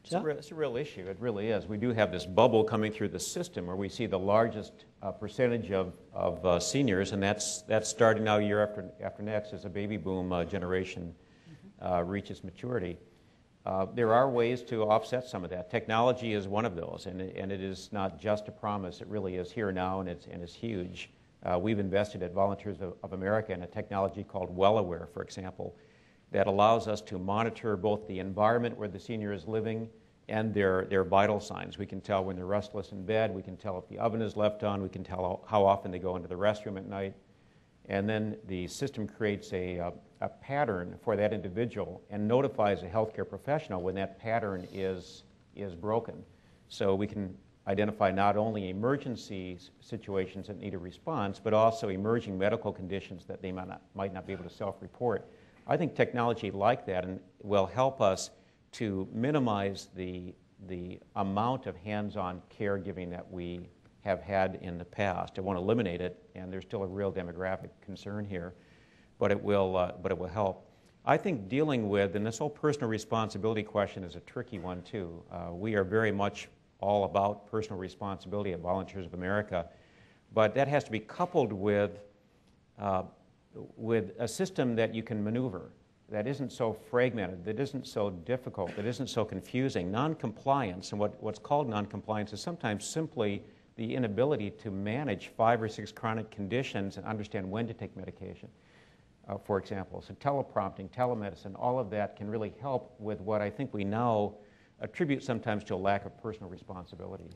It's a real issue. It really is. We do have this bubble coming through the system where we see the largest percentage of seniors, and that's starting now year after next as a baby boom generation reaches maturity. There are ways to offset some of that. Technology is one of those, and it is not just a promise. It really is here now, and it's huge. We've invested at Volunteers of America in a technology called WellAWARE, for example, that allows us to monitor both the environment where the senior is living and their vital signs. We can tell when they're restless in bed. We can tell if the oven is left on. We can tell how often they go into the restroom at night. And then the system creates a pattern for that individual and notifies a healthcare professional when that pattern is broken. So we can identify not only emergency situations that need a response, but also emerging medical conditions that they might not be able to self-report. I think technology like that will help us to minimize the amount of hands-on caregiving that we have had in the past. I won't eliminate it, and there's still a real demographic concern here, but it will help. I think dealing with, and this whole personal responsibility question is a tricky one too. We are very much all about personal responsibility at Volunteers of America, but that has to be coupled with a system that you can maneuver, that isn't so fragmented, that isn't so difficult, that isn't so confusing. Noncompliance, and what's called noncompliance, is sometimes simply the inability to manage 5 or 6 chronic conditions and understand when to take medication, for example. So teleprompting, telemedicine, all of that can really help with what I think we now attribute sometimes to a lack of personal responsibility.